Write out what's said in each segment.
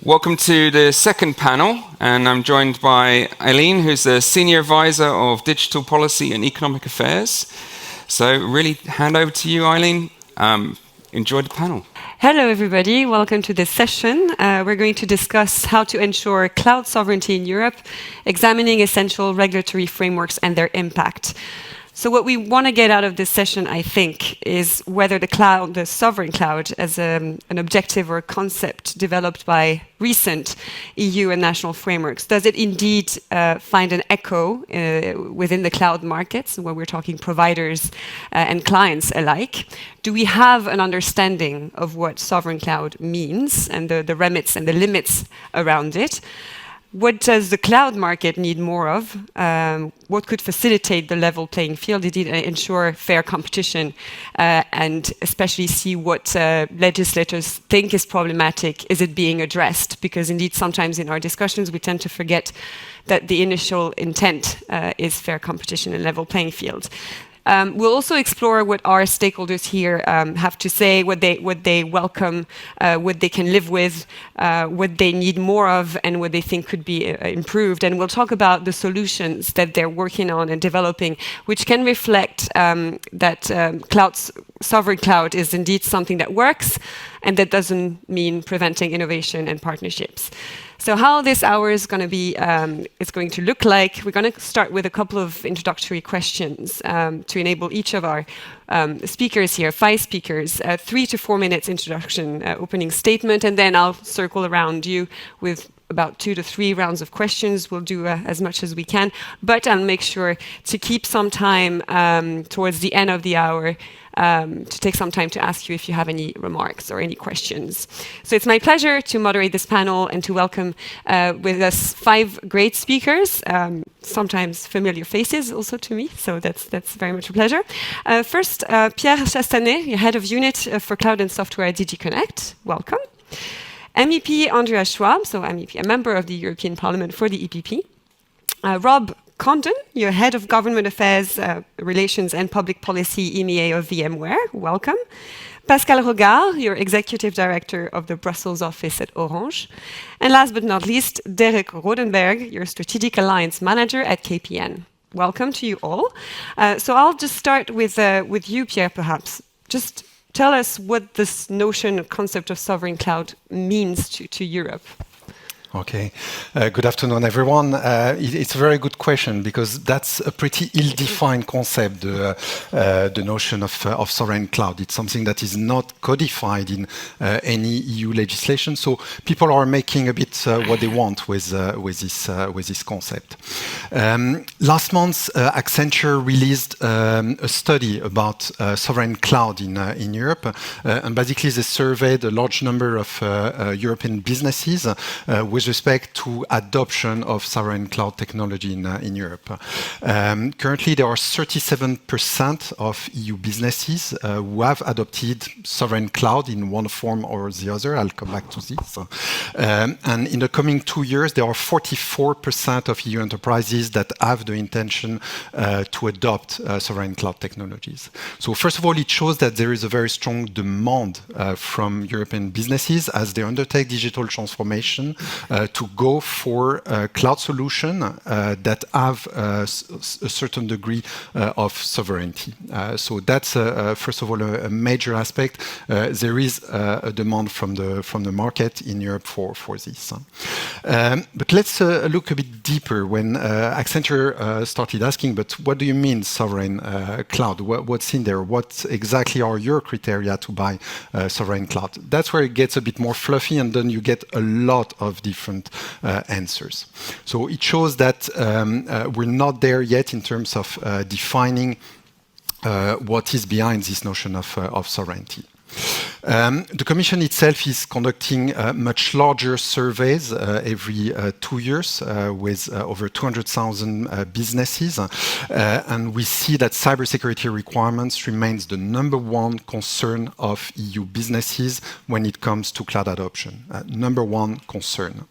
Welcome to the second panel, and I'm joined by Eileen, who's the Senior Advisor of Digital Policy and Economic Affairs. So really hand over to you, Eileen. Enjoy the panel. Hello, everybody. Welcome to this session. We're going to discuss how to ensure cloud sovereignty in Europe, examining essential regulatory frameworks and their impact. So what we want to get out of this session, I think, is whether the sovereign cloud, as an objective or a concept developed by recent EU and national frameworks, does it indeed find an echo within the cloud markets, where we're talking providers and clients alike? Do we have an understanding of what sovereign cloud means and the remits and the limits around it? What does the cloud market need more of? What could facilitate the level playing field, indeed, ensure fair competition, and especially see what legislators think is problematic? Is it being addressed? Because indeed, sometimes in our discussions, we tend to forget that the initial intent is fair competition and level playing field. We'll also explore what our stakeholders here have to say, what they welcome, what they can live with, what they need more of, and what they think could be improved. And we'll talk about the solutions that they're working on and developing, which can reflect that sovereign cloud is indeed something that works, and that doesn't mean preventing innovation and partnerships. So how this hour is going to look like, we're going to start with a couple of introductory questions to enable each of our speakers here, 5 speakers, 3 to 4 minutes introduction, opening statement, and then I'll circle around you with about 2 to 3 rounds of questions. We'll do as much as we can, but I'll make sure to keep some time towards the end of the hour to take some time to ask you if you have any remarks or any questions. So it's my pleasure to moderate this panel and to welcome with us 5 great speakers, sometimes familiar faces also to me, so that's very much a pleasure. First, Pierre Chastanet, Head of Unit for Cloud and Software at DG Connect. Welcome. MEP Andreas Schwab, so MEP, a member of the European Parliament for the EPP. Rob Condon, your Head of Government Affairs, Relations and Public Policy, EMEA of VMware. Welcome. Pascal Rogard, your Executive Director of the Brussels office at Orange. And last but not least, Rodenberg, your Strategic Alliance Manager at KPN. Welcome to you all. So I'll just start with you, Pierre, perhaps. Just tell us what this notion, concept of sovereign cloud means to Europe. Okay. Good afternoon, everyone. It's a very good question, because that's a pretty ill-defined concept, the notion of sovereign cloud. It's something that is not codified in any EU legislation, so people are making a bit what they want with this concept. Last month, Accenture released a study about sovereign cloud in Europe, and basically they surveyed a large number of European businesses with respect to adoption of sovereign cloud technology in Europe. Currently, there are 37% of EU businesses who have adopted sovereign cloud in one form or the other. I'll come back to this. And in the coming 2 years, there are 44% of EU enterprises that have the intention to adopt sovereign cloud technologies. So first of all, it shows that there is a very strong demand from European businesses as they undertake digital transformation to go for a cloud solution that have a certain degree of sovereignty. So that's, first of all, a major aspect. There is a demand from the market in Europe for this. But let's look a bit deeper. When Accenture started asking, but what do you mean sovereign cloud? What's in there? What exactly are your criteria to buy sovereign cloud? That's where it gets a bit more fluffy, and then you get a lot of different answers. So it shows that we're not there yet in terms of defining what is behind this notion of sovereignty. The Commission itself is conducting much larger surveys every 2 years with over 200,000 businesses, and we see that cybersecurity requirements remains the #1 concern of EU businesses when it comes to cloud adoption. #1 concern.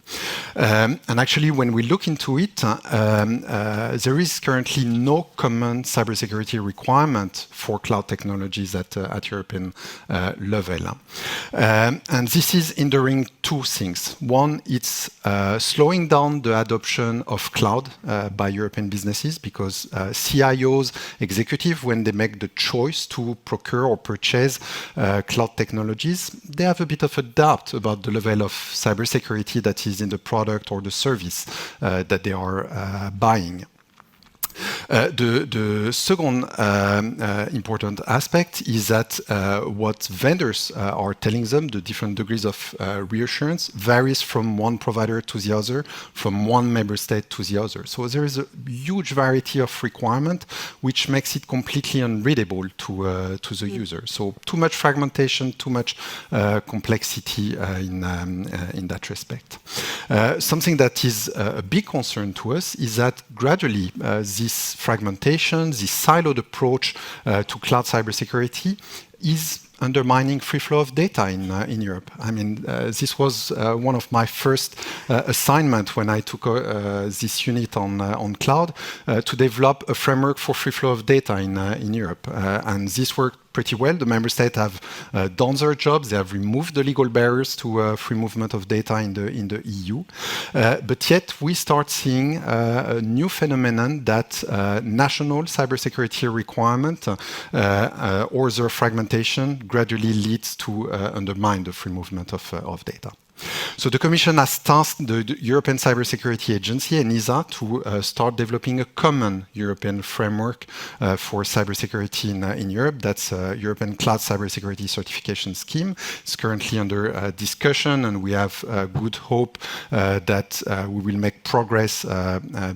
And actually, when we look into it, there is currently no common cybersecurity requirement for cloud technologies at European level. well. And this is hindering two things. One, it's slowing down the adoption of cloud by European businesses, because CIOs, executives, when they make the choice to procure or purchase cloud technologies, they have a bit of a doubt about the level of cybersecurity that is in the product or the service that they are buying. The second important aspect is that what vendors are telling them, the different degrees of reassurance, varies from one provider to the other, from one member state to the other. So there is a huge variety of requirement, which makes it completely unreadable to the user. So too much fragmentation, too much complexity in that respect. Something that is a big concern to us is that gradually this fragmentation, this siloed approach to cloud cybersecurity is undermining free flow of data in Europe. I mean, this was one of my first assignments when I took this unit on cloud, to develop a framework for free flow of data in Europe. And this worked pretty well. The member states have done their jobs. They have removed the legal barriers to free movement of data in the EU. But yet we start seeing a new phenomenon that national cybersecurity requirement or their fragmentation gradually leads to undermine the free movement of data. So the Commission has tasked the European Cybersecurity Agency, ENISA, to start developing a common European framework for cybersecurity in Europe. That's a European Cloud Cybersecurity Certification Scheme. It's currently under discussion, and we have good hope that we will make progress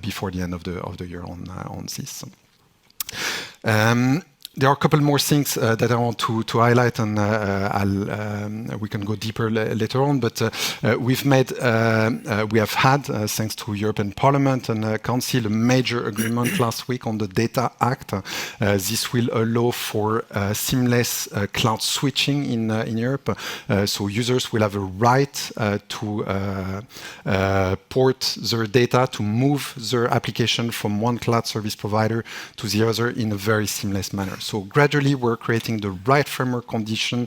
before the end of the year on this. There are a couple more things that I want to highlight, and we can go deeper later on. But we have had, thanks to European Parliament and Council, a major agreement last week on the Data Act. This will allow for seamless cloud switching in Europe. So users will have a right to port their data, to move their application from one cloud service provider to the other in a very seamless manner. So gradually, we're creating the right framework condition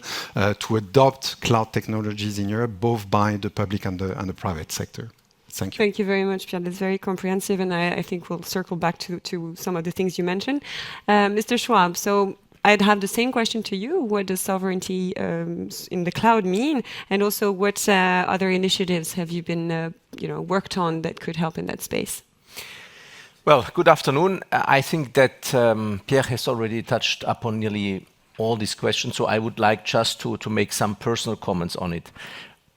to adopt cloud technologies in Europe, both by the public and the private sector. Thank you. Thank you very much, Pierre. That's very comprehensive, and I think we'll circle back to some of the things you mentioned. Mr. Schwab, so I'd have the same question to you. What does sovereignty in the cloud mean? And also, what other initiatives have you been worked on that could help in that space? Well, good afternoon. I think that Pierre has already touched upon nearly all these questions, so I would like just to make some personal comments on it,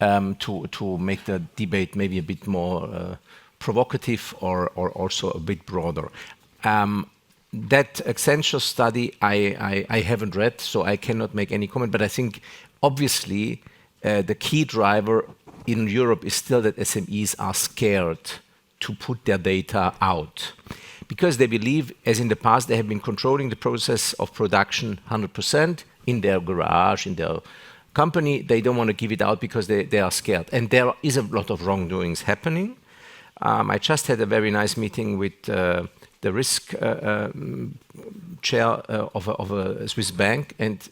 to make the debate maybe a bit more provocative or also a bit broader. That Accenture study I haven't read, so I cannot make any comment, but I think obviously the key driver in Europe is still that SMEs are scared to put their data out, because they believe, as in the past, they have been controlling the process of production 100% in their garage, in their company. They don't want to give it out because they are scared. And there is a lot of wrongdoings happening. I just had a very nice meeting with the risk chair of a Swiss bank, and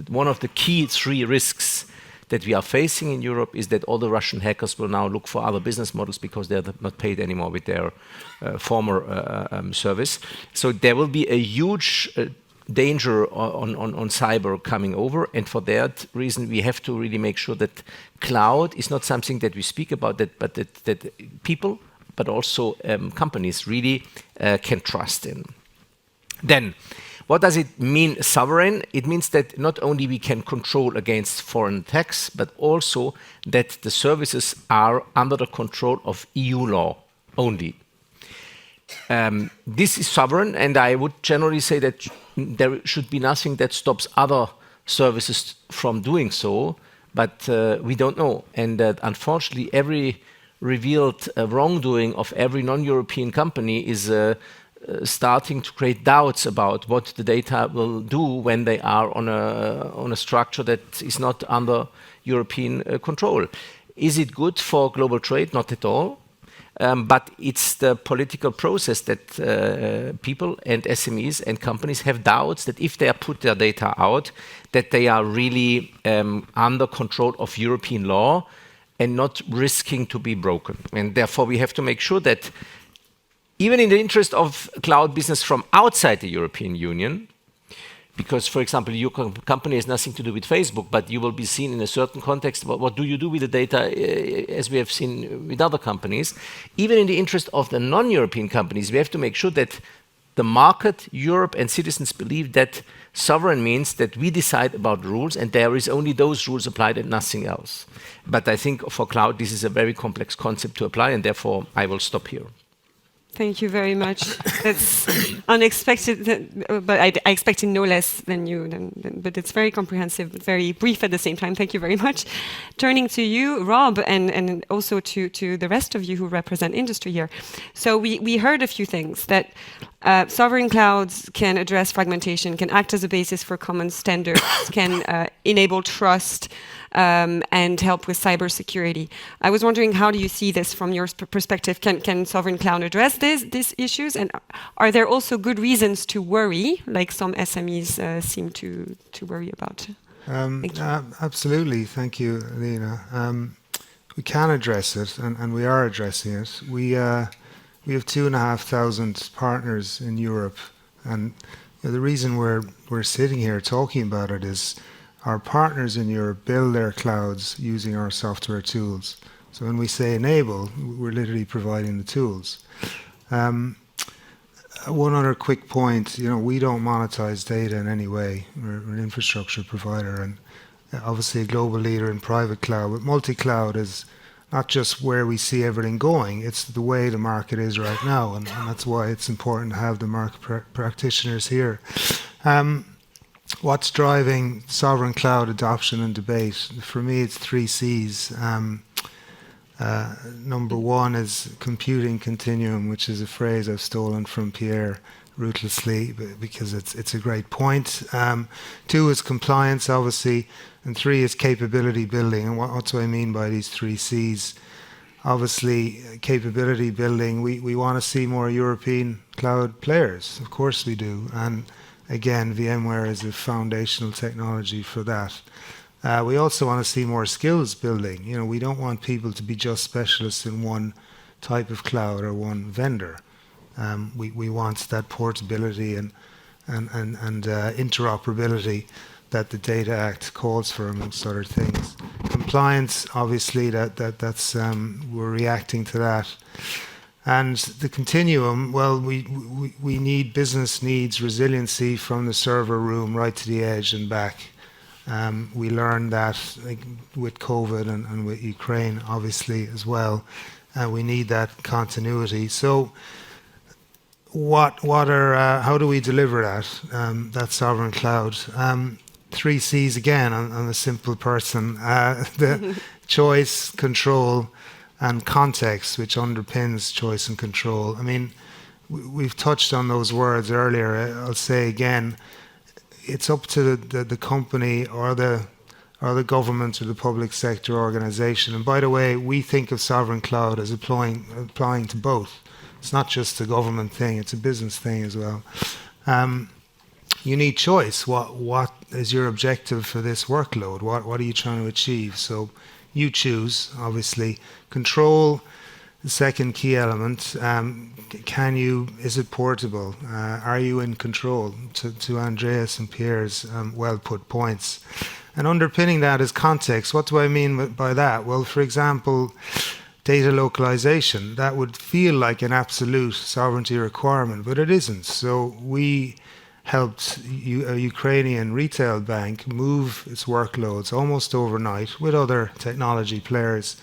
one of the key 3 risks that we are facing in Europe is that all the Russian hackers will now look for other business models because they're not paid anymore with their former service. So there will be a huge danger on cyber coming over, and for that reason we have to really make sure that cloud is not something that we speak about, but that people, but also companies really can trust in. Then, what does it mean, sovereign? It means that not only we can control against foreign attacks, but also that the services are under the control of EU law only. This is sovereign, and I would generally say that there should be nothing that stops other services from doing so, but we don't know. And unfortunately, every revealed wrongdoing of every non-European company is starting to create doubts about what the data will do when they are on a structure that is not under European control. Is it good for global trade? Not at all. but it's the political process that people and SMEs and companies have doubts that if they put their data out, that they are really under control of European law and not risking to be broken. And therefore, we have to make sure that even in the interest of cloud business from outside the European Union, because, for example, your company has nothing to do with Facebook, but you will be seen in a certain context. What do you do with the data, as we have seen with other companies? Even in the interest of the non-European companies, we have to make sure that the market, Europe, and citizens believe that sovereign means that we decide about rules, and there is only those rules applied and nothing else. But I think for cloud, this is a very complex concept to apply, and therefore I will stop here. Thank you very much. That's unexpected, but I expected no less than you. But it's very comprehensive, very brief at the same time. Thank you very much. Turning to you, Rob, and also to the rest of you who represent industry here. So we heard a few things, that sovereign clouds can address fragmentation, can act as a basis for common standards, can enable trust, and help with cybersecurity. I was wondering, how do you see this from your perspective? Can sovereign cloud address these issues? And are there also good reasons to worry, like some SMEs seem to worry about? Absolutely. Thank you, Alina. We can address it, and we are addressing it. We have 2,500 partners in Europe, and the reason we're sitting here talking about it is our partners in Europe build their clouds using our software tools. So when we say enable, we're literally providing the tools. One other quick point, we don't monetize data in any way. We're an infrastructure provider and obviously a global leader in private cloud. But multi-cloud is not just where we see everything going, it's the way the market is right now. And that's why it's important to have the market practitioners here. What's driving sovereign cloud adoption and debate? For me, it's 3 C's. Number one is computing continuum, which is a phrase I've stolen from Pierre ruthlessly because it's a great point. 2 is compliance, obviously, and 3 is capability building. And what do I mean by these 3 C's? Obviously, capability building, we want to see more European cloud players. Of course we do. And again, VMware is a foundational technology for that. We also want to see more skills building. We don't want people to be just specialists in one type of cloud or one vendor. We want that portability and interoperability that the Data Act calls for, amongst other things. Compliance, obviously, that's we're reacting to that. And the continuum, well, we need business needs resiliency from the server room right to the edge and back. We learned that with COVID and with Ukraine, obviously, as well. We need that continuity. So how do we deliver that sovereign cloud? 3 C's again on a simple person. The choice, control, and context, which underpins choice and control. I mean, we've touched on those words earlier. I'll say again, it's up to the company or the government or the public sector organization. And by the way, we think of sovereign cloud as applying to both. It's not just a government thing, it's a business thing as well. You need choice. What is your objective for this workload? What are you trying to achieve? So you choose, obviously. Control, the second key element. Is it portable? Are you in control? To Andreas and Pierre's well put points. And underpinning that is context. What do I mean by that? Well, for example, data localization. That would feel like an absolute sovereignty requirement, but it isn't. So we helped a Ukrainian retail bank move its workloads almost overnight with other technology players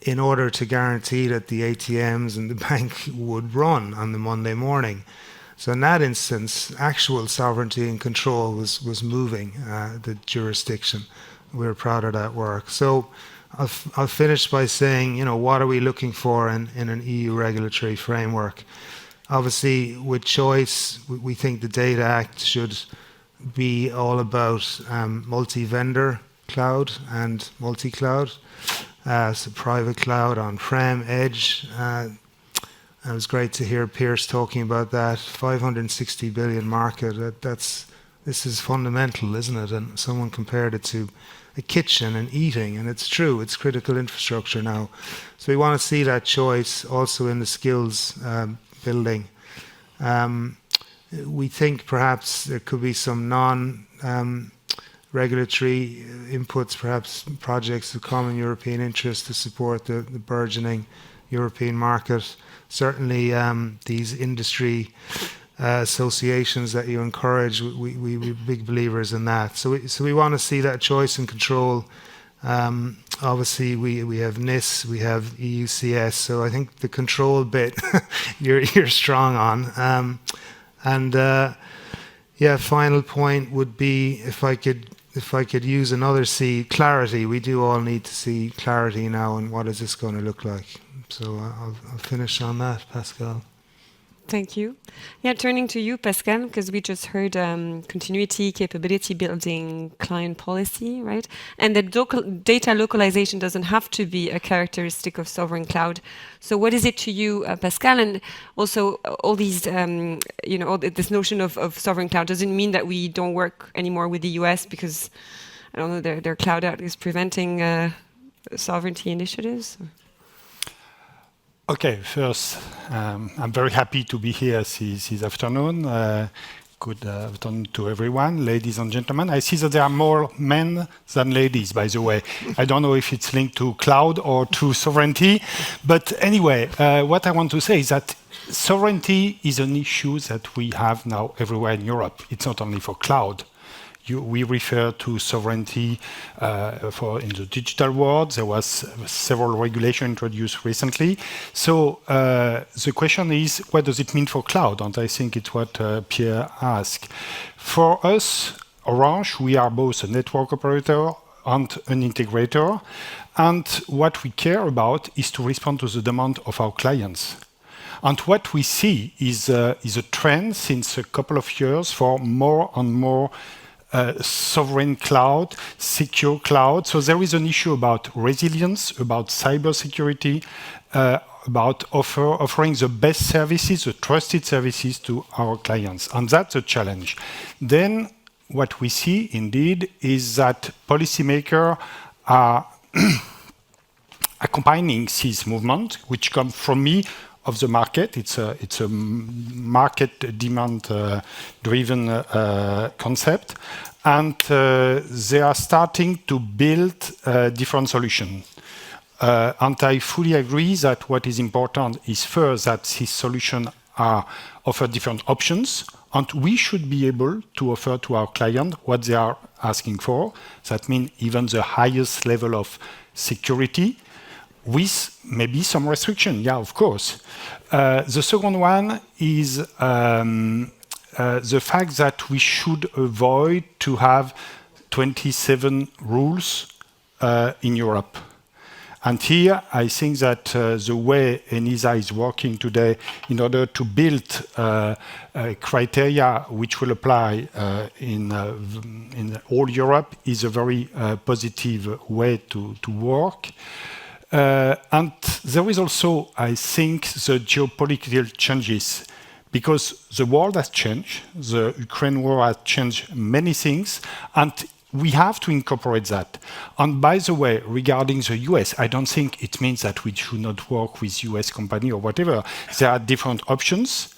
in order to guarantee that the ATMs and the bank would run on the Monday morning. So in that instance, actual sovereignty and control was moving the jurisdiction. We were proud of that work. So I'll finish by saying, what are we looking for in an EU regulatory framework? Obviously, with choice, we think the Data Act should be all about multi-vendor cloud and multi-cloud. So private cloud, on-prem, edge. It was great to hear Pierce talking about that 560 billion market. This is fundamental, isn't it? And someone compared it to a kitchen and eating, and it's true. It's critical infrastructure now. So we want to see that choice also in the skills building. We think perhaps there could be some non-regulatory inputs, perhaps projects of common European interest to support the burgeoning European market. Certainly, these industry associations that you encourage, we're big believers in that. So we want to see that choice and control. Obviously, we have NIS, we have EUCS. So I think the control bit you're strong on. Final point would be if I could use another C, clarity. We do all need to see clarity now, and what is this going to look like? So I'll finish on that, Pascal. Thank you. Yeah, turning to you, Pascal, because we just heard continuity, capability building, client policy, right? And that data localization doesn't have to be a characteristic of sovereign cloud. So what is it to you, Pascal? And also all these, this notion of sovereign cloud doesn't mean that we don't work anymore with the US because, I don't know, their cloud out is preventing sovereignty initiatives? Okay, first, I'm very happy to be here this afternoon. Good afternoon to everyone, ladies and gentlemen. I see that there are more men than ladies, by the way. I don't know if it's linked to cloud or to sovereignty. But anyway, what I want to say is that sovereignty is an issue that we have now everywhere in Europe. It's not only for cloud. We refer to sovereignty in the digital world. There was several regulations introduced recently. So the question is, what does it mean for cloud? And I think it's what Pierre asked. For us, Orange, we are both a network operator and an integrator. And what we care about is to respond to the demand of our clients. And what we see is a trend since a couple of years for more and more sovereign cloud, secure cloud. So there is an issue about resilience, about cybersecurity, about offering the best services, the trusted services to our clients. And that's a challenge. Then what we see indeed is that policymakers are accompanying this movement, which comes from me, of the market. It's a market demand-driven concept, and they are starting to build different solutions. And I fully agree that what is important is first that these solutions offer different options, and we should be able to offer to our client what they are asking for. That means even the highest level of security, with maybe some restriction, yeah, of course. The second one is the fact that we should avoid to have 27 rules in Europe. And here, I think that the way ENISA is working today in order to build criteria which will apply in all Europe is a very positive way to work. And there is also, I think, the geopolitical changes, because the world has changed, the Ukraine war has changed many things, and we have to incorporate that. And by the way, regarding the US, I don't think it means that we should not work with US company or whatever. There are different options,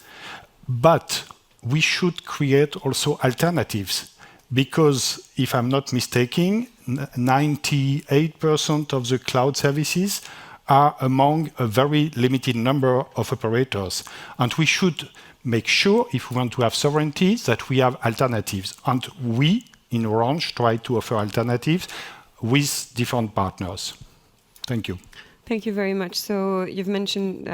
but we should create also alternatives. Because if I'm not mistaken, 98% of the cloud services are among a very limited number of operators. And we should make sure, if we want to have sovereignty, that we have alternatives. And we, in Orange, try to offer alternatives with different partners. Thank you. Thank you very much. So you've mentioned,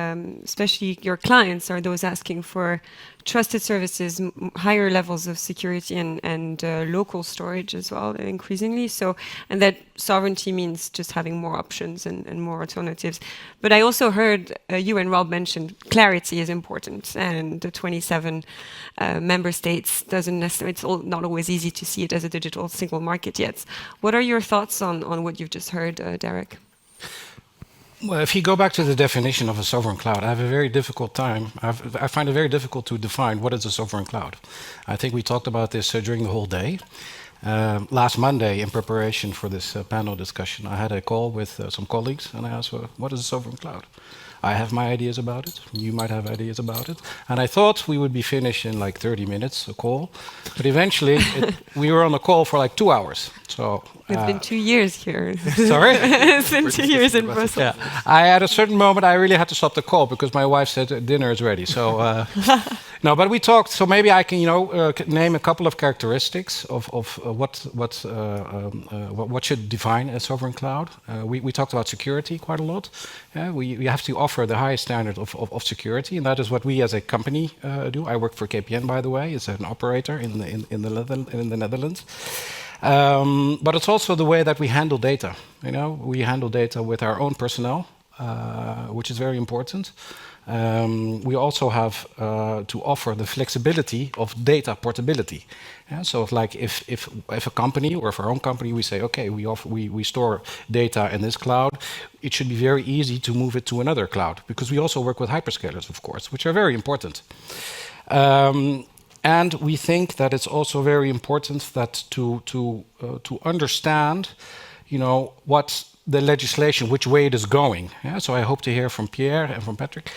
especially your clients are those asking for trusted services, higher levels of security and local storage as well, increasingly. So, and that sovereignty means just having more options and more alternatives. But I also heard you and Rob mentioned clarity is important, and the 27 member states doesn't necessarily, it's not always easy to see it as a digital single market yet. What are your thoughts on what you've just heard, Derek? Well, if you go back to the definition of a sovereign cloud, I have a very difficult time. I find it very difficult to define what is a sovereign cloud. I think we talked about this during the whole day. Last Monday, in preparation for this panel discussion, I had a call with some colleagues, and I asked, what is a sovereign cloud? I have my ideas about it. You might have ideas about it. And I thought we would be finished in like 30 minutes, a call. But eventually, we were on a call for like 2 hours. So It's been 2 years here. Sorry? It's been 2 years in Brussels. Yeah. I at a certain moment, I really had to stop the call because my wife said dinner is ready. So no, but we talked. So maybe I can, name a couple of characteristics of what should define a sovereign cloud. We talked about security quite a lot. We have to offer the highest standard of security, and that is what we as a company do. I work for KPN, by the way. It's an operator in the Netherlands. But it's also the way that we handle data. We handle data with our own personnel, which is very important. We also have to offer the flexibility of data portability. So, like if a company or if our own company, we say, okay, we store data in this cloud, it should be very easy to move it to another cloud, because we also work with hyperscalers, of course, which are very important. And we think that it's also very important that to understand, what the legislation, which way it is going. So I hope to hear from Pierre and from Patrick,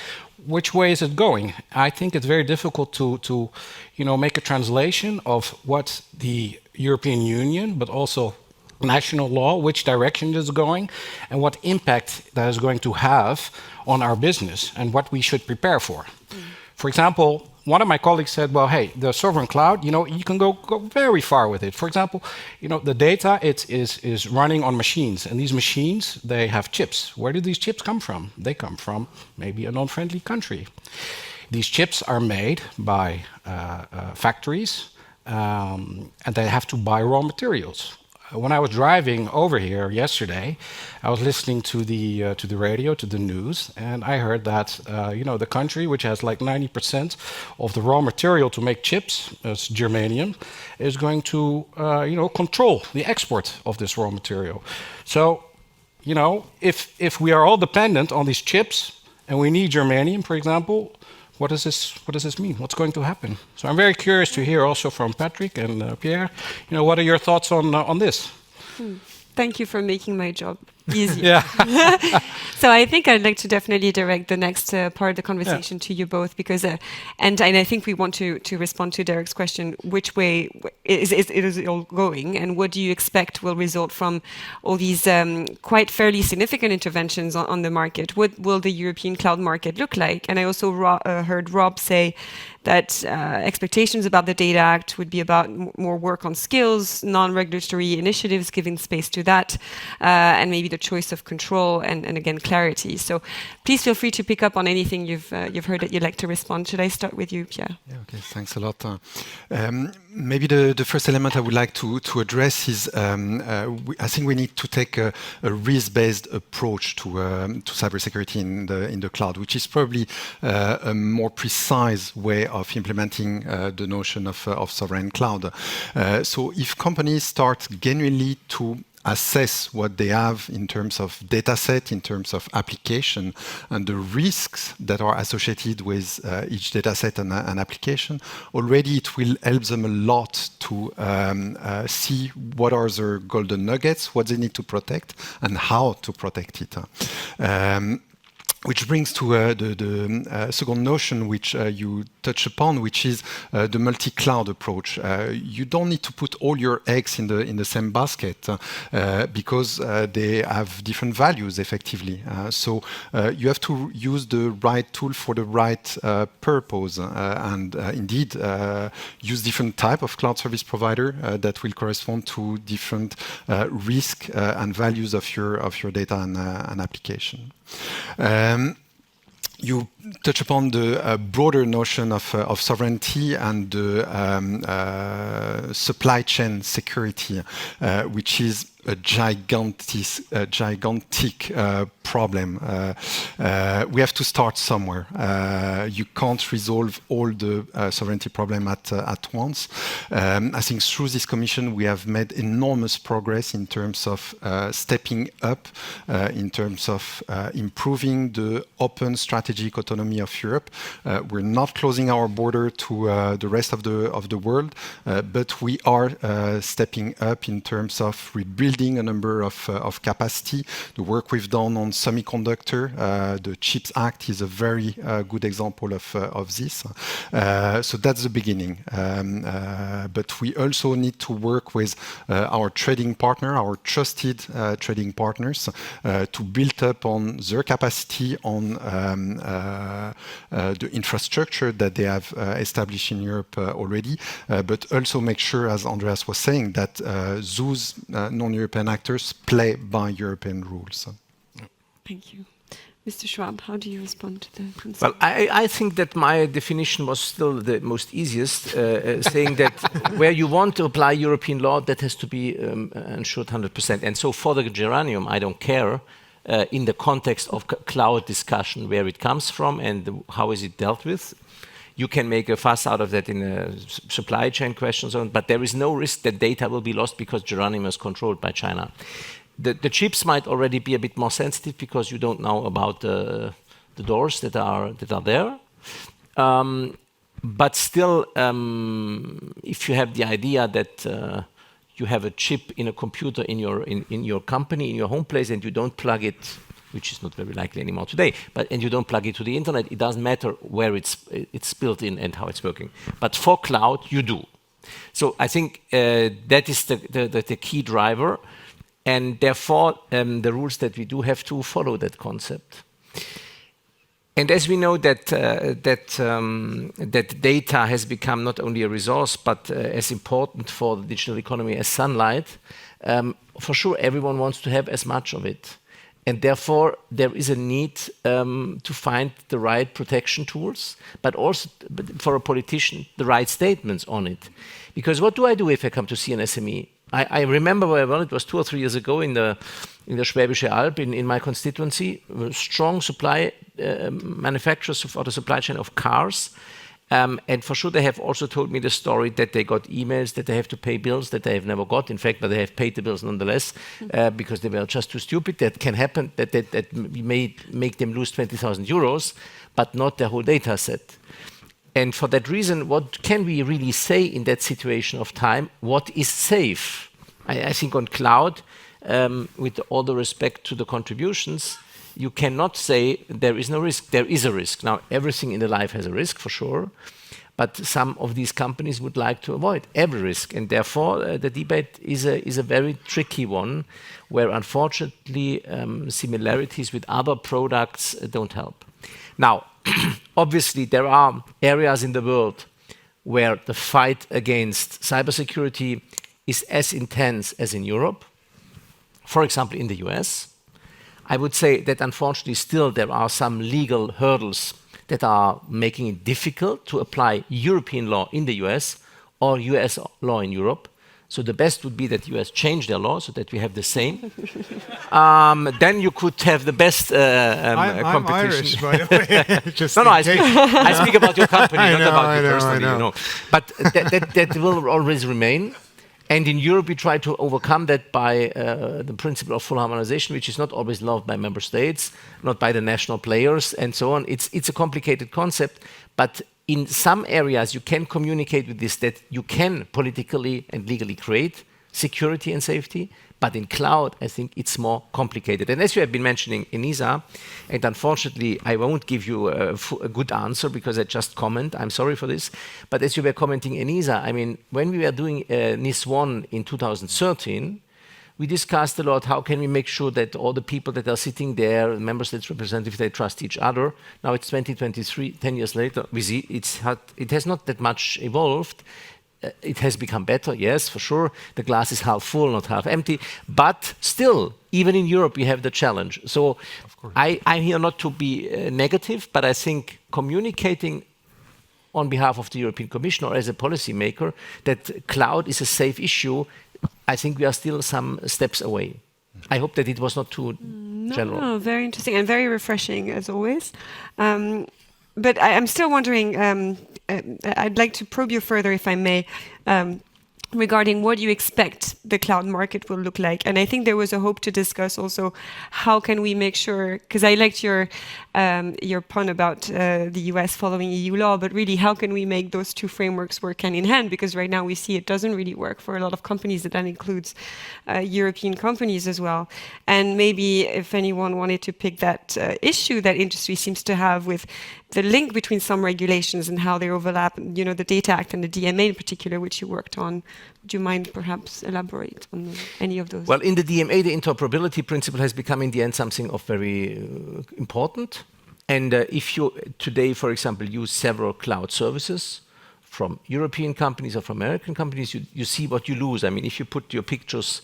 which way is it going? I think it's very difficult to make a translation of what the European Union, but also national law, which direction it is going, and what impact that is going to have on our business and what we should prepare for. For example, one of my colleagues said, well, hey, the sovereign cloud, you can go very far with it. For example, the data is running on machines, and these machines, they have chips. Where do these chips come from? They come from maybe a non-friendly country. These chips are made by factories, and they have to buy raw materials. When I was driving over here yesterday, I was listening to the radio, to the news, and I heard that the country which has like 90% of the raw material to make chips, as germanium, is going to control the export of this raw material. So, if we are all dependent on these chips and we need germanium, for example, what does this mean? What's going to happen? So I'm very curious to hear also from Patrick and Pierre. What are your thoughts on this? Thank you for making my job easier. So I think I'd like to definitely direct the next part of the conversation to you both, because and I think we want to respond to Derek's question: which way is it all going, and what do you expect will result from all these quite fairly significant interventions on the market? What will the European cloud market look like? And I also heard Rob say that expectations about the Data Act would be about more work on skills, non-regulatory initiatives, giving space to that, and maybe the choice of control and again clarity. So please feel free to pick up on anything you've heard that you'd like to respond. Should I start with you, Pierre? Yeah, okay, thanks a lot. Maybe the first element I would like to address is I think we need to take a risk-based approach to cybersecurity in the cloud, which is probably a more precise way of implementing the notion of sovereign cloud. So if companies start genuinely to assess what they have in terms of data set, in terms of application, and the risks that are associated with each data set and application, already it will help them a lot to see what are the golden nuggets, what they need to protect, and how to protect it. Which brings to the second notion which you touch upon, which is the multi-cloud approach. You don't need to put all your eggs in the same basket because they have different values, effectively. So you have to use the right tool for the right purpose, and indeed use different type of cloud service provider that will correspond to different risk and values of your data and application. You touch upon the broader notion of sovereignty and the supply chain security, which is a gigantic problem. We have to start somewhere. You can't resolve all the sovereignty problem at once. I think through this commission we have made enormous progress in terms of stepping up, in terms of improving the open strategic autonomy of Europe. We're not closing our border to the rest of the world, but we are stepping up in terms of rebuilding a number of capacity. The work we've done on semiconductor, the CHIPS Act is a very good example of this. So that's the beginning. But we also need to work with our trading partner, our trusted trading partners, to build up on their capacity on the infrastructure that they have established in Europe already, but also make sure, as Andreas was saying, that those non-European actors play by European rules. Thank you. Mr. Schwab, how do you respond to the concept? Well, I think that my definition was still the most easiest, saying that where you want to apply European law, that has to be ensured 100%. And so for the geranium, I don't care in the context of cloud discussion where it comes from and how is it dealt with. You can make a fuss out of that in a supply chain questions, but there is no risk that data will be lost because geranium is controlled by China. The chips might already be a bit more sensitive because you don't know about the doors that are there. But still, if you have the idea that you have a chip in a computer in your company, in your home place, and you don't plug it, which is not very likely anymore today, and you don't plug it to the internet, it doesn't matter where it's built in and how it's working. But for cloud, you do. So I think that is the key driver. And therefore, the rules that we do have to follow that concept. And as we know that data has become not only a resource, but as important for the digital economy as sunlight, for sure everyone wants to have as much of it. And therefore, there is a need to find the right protection tools, but also for a politician, the right statements on it. Because what do I do if I come to see an SME? I remember very well, it was 2 or 3 years ago in the Schwäbische Alb, in my constituency, strong supply manufacturers for the supply chain of cars. And for sure, they have also told me the story that they got emails that they have to pay bills that they have never got, in fact, but they have paid the bills nonetheless because they were just too stupid. That can happen, that may make them lose 20,000 euros, but not their whole data set. And for that reason, what can we really say in that situation of time? What is safe? I think on cloud, with all the respect to the contributions, you cannot say there is no risk. There is a risk. Now, everything in the life has a risk, for sure, but some of these companies would like to avoid every risk. And therefore, the debate is a very tricky one, where unfortunately similarities with other products don't help. Now, obviously, there are areas in the world where the fight against cybersecurity is as intense as in Europe. For example, in the US. I would say that unfortunately still there are some legal hurdles that are making it difficult to apply European law in the US or US law in Europe. So the best would be that the US change their law so that we have the same. Then you could have the best competition. I'm Irish, by the way. Just no, I speak about your company, not about you personally. I know. You know. But that will always remain. And in Europe, we try to overcome that by the principle of full harmonization, which is not always loved by member states, not by the national players, and so on. It's a complicated concept, but in some areas, you can communicate with this, that you can politically and legally create security and safety, but in cloud, I think it's more complicated. And as you have been mentioning ENISA, and unfortunately, I won't give you a good answer because I just comment, I'm sorry for this, but as you were commenting ENISA, I mean, when we were doing NIS 1 in 2013, we discussed a lot, how can we make sure that all the people that are sitting there, member states representatives, they trust each other. Now it's 2023, 10 years later, we see it has not that much evolved. It has become better, yes, for sure. The glass is half full, not half empty. But still, even in Europe, we have the challenge. So I'm here not to be negative, but I think communicating on behalf of the European Commission or as a policymaker that cloud is a safe issue I think we are still some steps away. I hope that it was not too general. No, very interesting and very refreshing as always. But I'm still wondering, I'd like to probe you further, if I may, regarding what you expect the cloud market will look like. And I think there was a hope to discuss also how can we make sure, because I liked your pun about the US following EU law, but really how can we make those two frameworks work hand in hand? Because right now we see it doesn't really work for a lot of companies, and that includes European companies as well. And maybe if anyone wanted to pick that issue that industry seems to have with the link between some regulations and how they overlap, the Data Act and the DMA in particular, which you worked on. Would you mind perhaps elaborate on any of those? Well, in the DMA, the interoperability principle has become in the end something of very important. And if you today, for example, use several cloud services from European companies or from American companies, you see what you lose. I mean, if you put your pictures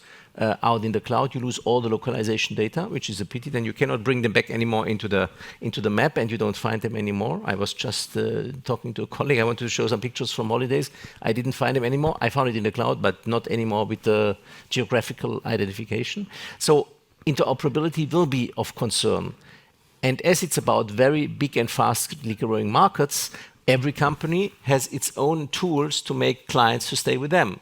out in the cloud, you lose all the localization data, which is a pity. Then you cannot bring them back anymore into the map, and you don't find them anymore. I was just talking to a colleague. I wanted to show some pictures from holidays. I didn't find them anymore. I found it in the cloud, but not anymore with the geographical identification. So interoperability will be of concern. And as it's about very big and fastly growing markets, every company has its own tools to make clients to stay with them.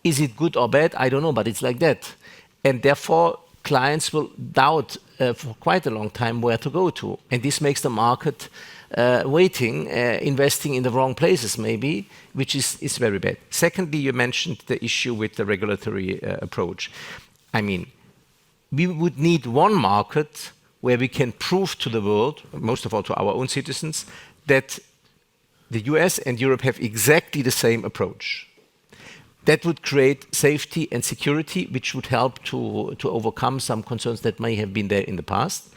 Is it good or bad? I don't know, but it's like that. And therefore, clients will doubt for quite a long time where to go to. And this makes the market waiting, investing in the wrong places maybe, which is very bad. Secondly, you mentioned the issue with the regulatory approach. I mean, we would need one market where we can prove to the world, most of all to our own citizens, that the US and Europe have exactly the same approach. That would create safety and security, which would help to overcome some concerns that may have been there in the past.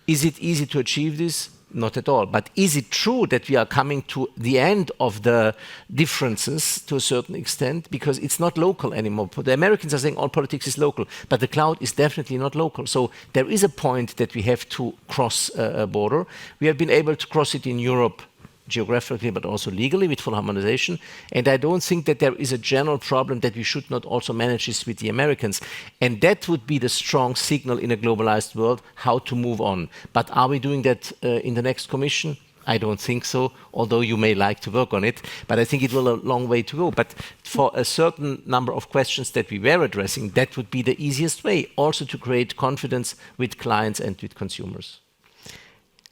Is it easy to achieve this? Not at all. But is it true that we are coming to the end of the differences to a certain extent? Because it's not local anymore. The Americans are saying all politics is local, but the cloud is definitely not local. So there is a point that we have to cross a border. We have been able to cross it in Europe geographically, but also legally with full harmonization. And I don't think that there is a general problem that we should not also manage this with the Americans. And that would be the strong signal in a globalized world, how to move on. But are we doing that in the next commission? I don't think so, although you may like to work on it. But I think it will a long way to go. But for a certain number of questions that we were addressing, that would be the easiest way, also to create confidence with clients and with consumers.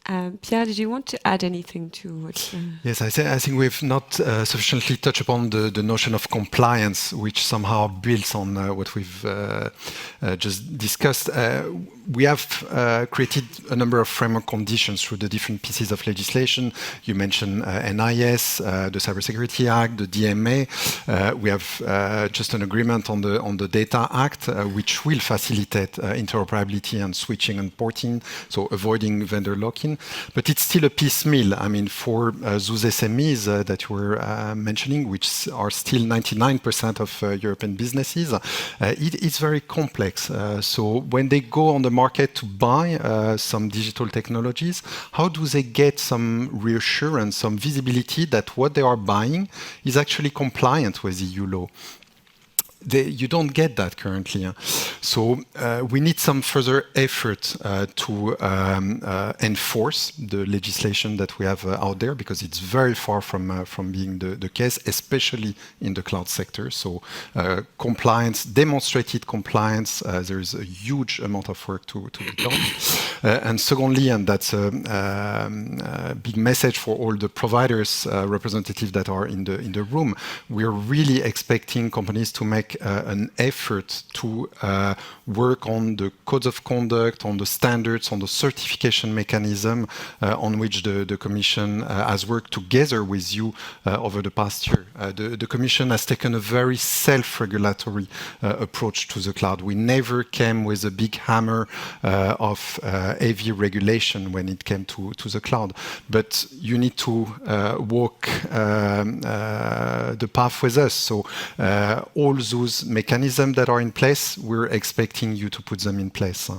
Pierre, did you want to add anything to what? Yes, I think we've not sufficiently touched upon the notion of compliance, which somehow builds on what we've just discussed. We have created a number of framework conditions through the different pieces of legislation. You mentioned NIS, the Cybersecurity Act, the DMA. We have just an agreement on the Data Act, which will facilitate interoperability and switching and porting, so avoiding vendor lock-in. But it's still a piecemeal. I mean, for those SMEs that you were mentioning, which are still 99% of European businesses, it's very complex. So when they go on the market to buy some digital technologies, how do they get some reassurance, some visibility that what they are buying is actually compliant with EU law? You don't get that currently. So we need some further effort to enforce the legislation that we have out there, because it's very far from being the case, especially in the cloud sector. So compliance, demonstrated compliance, there is a huge amount of work to be done. And secondly, and that's a big message for all the providers representatives that are in the room, we're really expecting companies to make an effort to work on the codes of conduct, on the standards, on the certification mechanism on which the Commission has worked together with you over the past year. The Commission has taken a very self-regulatory approach to the cloud. We never came with a big hammer of heavy regulation when it came to the cloud. But you need to walk the path with us. So all those mechanisms that are in place, we're expecting you to put them in place.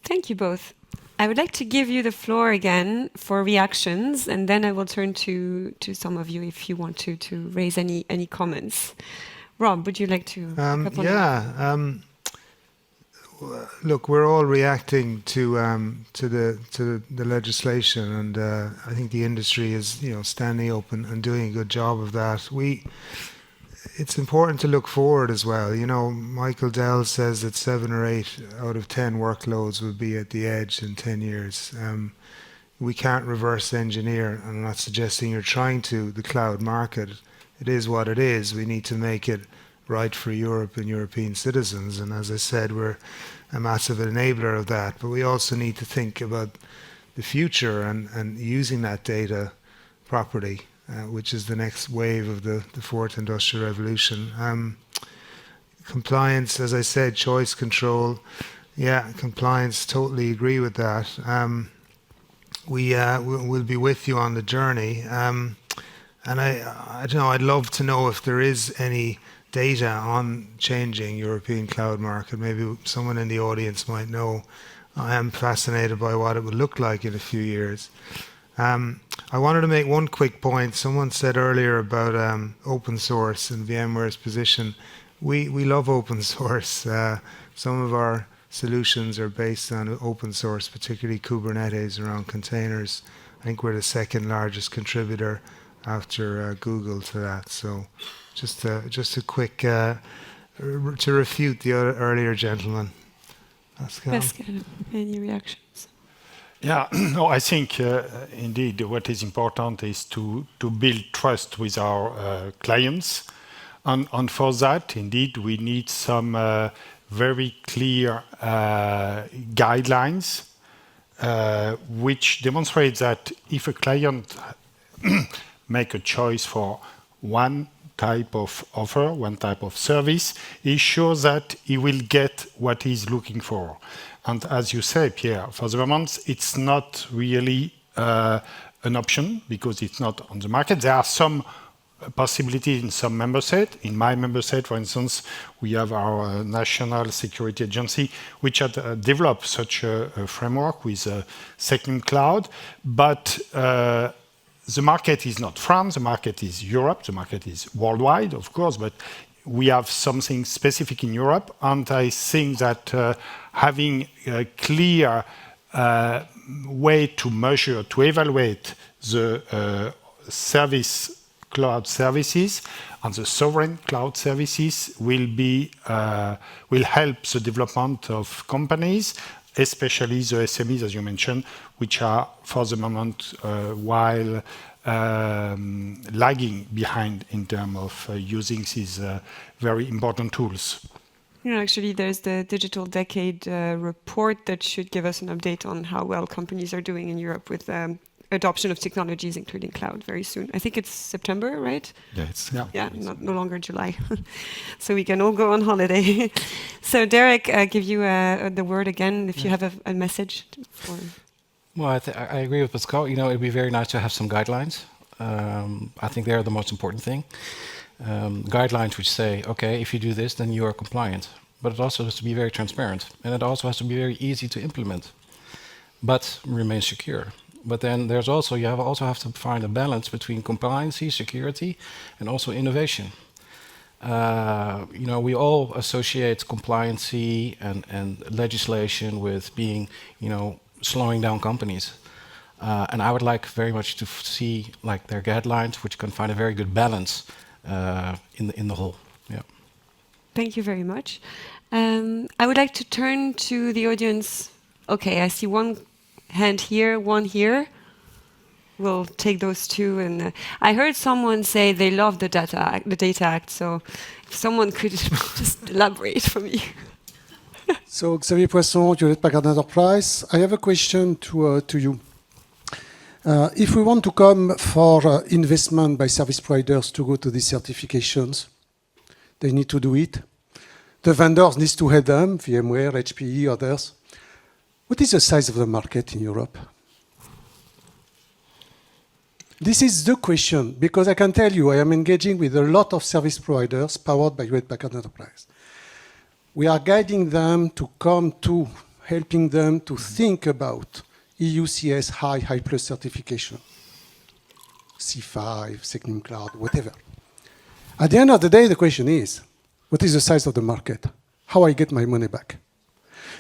Thank you both. I would like to give you the floor again for reactions, and then I will turn to some of you if you want to raise any comments. Rob, would you like to? Look, we're all reacting to the legislation, and I think the industry is standing up and doing a good job of that. It's important to look forward as well. Michael Dell says that 7 or 8 out of 10 workloads will be at the edge in 10 years. We can't reverse engineer. I'm not suggesting you're trying to. The cloud market, it is what it is. We need to make it right for Europe and European citizens. And as I said, we're a massive enabler of that. But we also need to think about the future and using that data properly, which is the next wave of the fourth industrial revolution. Compliance, as I said, choice control. Yeah, compliance, totally agree with that. We'll be with you on the journey. And I don't know, I'd love to know if there is any data on changing European cloud market. Maybe someone in the audience might know. I am fascinated by what it would look like in a few years. I wanted to make one quick point. Someone said earlier about open source and VMware's position. We love open source. Some of our solutions are based on open source, particularly Kubernetes around containers. I think we're the second largest contributor after Google to that. So just a quick to refute the earlier gentleman. Pascal, any reactions? Yeah, no, I think indeed what is important is to build trust with our clients. And for that, indeed, we need some very clear guidelines which demonstrate that if a client make a choice for one type of offer, one type of service, he's sure that he will get what he's looking for. And as you say, Pierre, for the moment, it's not really an option because it's not on the market. There are some possibilities in some member states. In my member state, for instance, we have our National Security Agency, which had developed such a framework with SecNumCloud. But the market is not France, the market is Europe, the market is worldwide, of course, but we have something specific in Europe, and I think that having a clear way to measure, to evaluate the cloud services and the sovereign cloud services will help the development of companies, especially the SMEs, as you mentioned, which are, for the moment, while lagging behind in terms of using these very important tools. Actually, there's the Digital Decade report that should give us an update on how well companies are doing in Europe with adoption of technologies, including cloud, very soon. I think it's September, right? Yeah, no longer July. So we can all go on holiday. So Derek, give you the word again if you have a message for... Well, I agree with Pascal. It'd be very nice to have some guidelines. I think they're the most important thing. Guidelines which say, okay, if you do this, then you are compliant. But it also has to be very transparent. And it also has to be very easy to implement, but remain secure. But then you also have to find a balance between compliancy, security, and also innovation. We all associate compliancy and legislation with being, slowing down companies. And I would like very much to see their guidelines, which can find a very good balance in the whole. Yeah. Thank you very much. I would like to turn to the audience. Okay, I see one hand here, one here. We'll take those two. And I heard someone say they love the Data Act. So if someone could just elaborate for me. So Xavier Poisson, Hewlett-Packard Enterprise. I have a question to you. If we want to come for investment by service providers to go to these certifications, they need to do it. The vendors need to head them, VMware, HPE, others. What is the size of the market in Europe? This is the question, because I can tell you, I am engaging with a lot of service providers powered by Hewlett-Packard Enterprise. We are guiding them to come to, helping them to think about EUCS high plus certification, C5, SecNumCloud, whatever. At the end of the day, the question is, What is the size of the market? How I get my money back?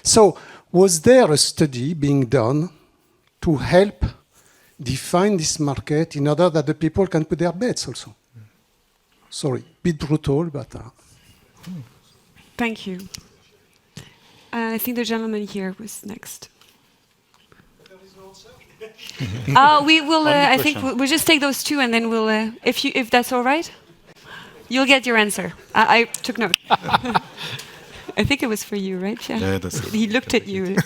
So was there a study being done to help define this market in order that the people can put their bets also? Sorry, bit brutal, but... Thank you. I think the gentleman here was next. We will. I think we'll just take those two, and then we'll. If that's all right, you'll get your answer. I took note. I think it was for you, right, Pierre? Yeah, that's it. He looked at you.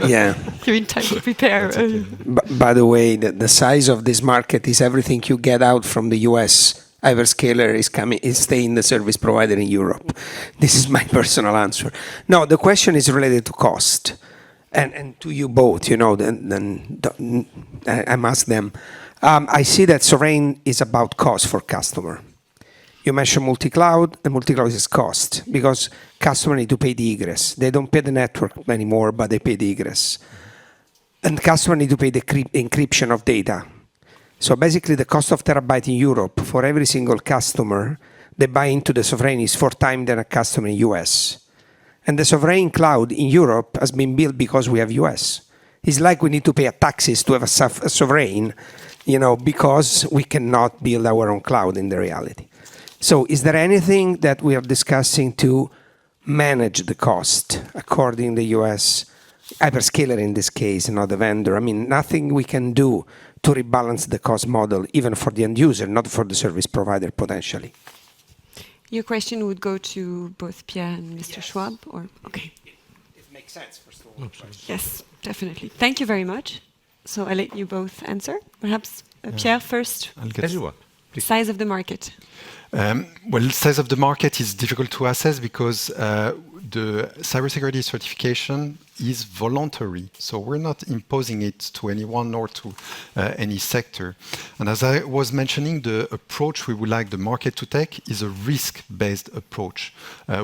Yeah. You're in time to prepare. Okay. By the way, the size of this market is everything you get out from the US. Hyperscaler is staying the service provider in Europe. This is my personal answer. No, the question is related to cost. And to you both, you know, then I ask them. I see that sovereign is about cost for customer. You mentioned multi-cloud, and multi-cloud is cost because customers need to pay the egress. They don't pay the network anymore, but they pay the egress. And customers need to pay the encryption of data. So basically the cost of terabyte in Europe for every single customer they buy into the sovereign is 4 times than a customer in US. And the sovereign cloud in Europe has been built because we have US. It's like we need to pay a taxes to have a sovereign, you know, because we cannot build our own cloud in the reality. So is there anything that we are discussing to manage the cost according to the US hyperscaler in this case, not the vendor? I mean, nothing we can do to rebalance the cost model, even for the end user, not for the service provider potentially. Your question would go to both Pierre and Mr. Schwab, or okay? It makes sense, first of all. Yes, definitely. Thank you very much. So I'll let you both answer. Perhaps Pierre first. I'll get Everyone. Size of the market. Well, size of the market is difficult to assess because the cybersecurity certification is voluntary. So we're not imposing it to anyone nor to any sector. And as I was mentioning, the approach we would like the market to take is a risk-based approach.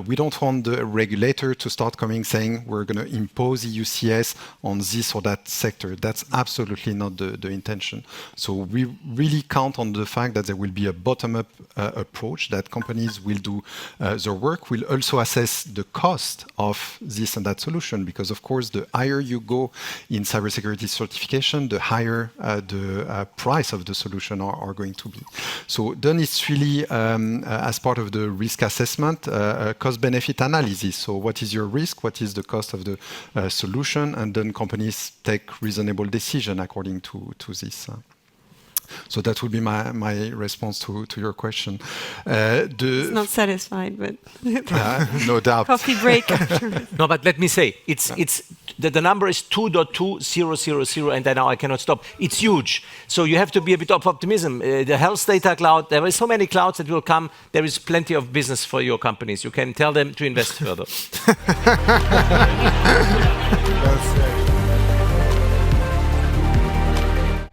We don't want the regulator to start coming saying we're going to impose EUCS on this or that sector. That's absolutely not the intention. So we really count on the fact that there will be a bottom-up approach, that companies will do their work, will also assess the cost of this and that solution, because of course, the higher you go in cybersecurity certification, the higher the price of the solution are going to be. So then it's really, as part of the risk assessment, cost-benefit analysis. So what is your risk? What is the cost of the solution? And then companies take reasonable decision according to this. So that would be my response to your question. It's not satisfied, but no doubt. Coffee break. No, but let me say, the number is 2.2000, and now I cannot stop. It's huge. So you have to be a bit of optimism. The health data cloud, there are so many clouds that will come. There is plenty of business for your companies. You can tell them to invest further. Well said.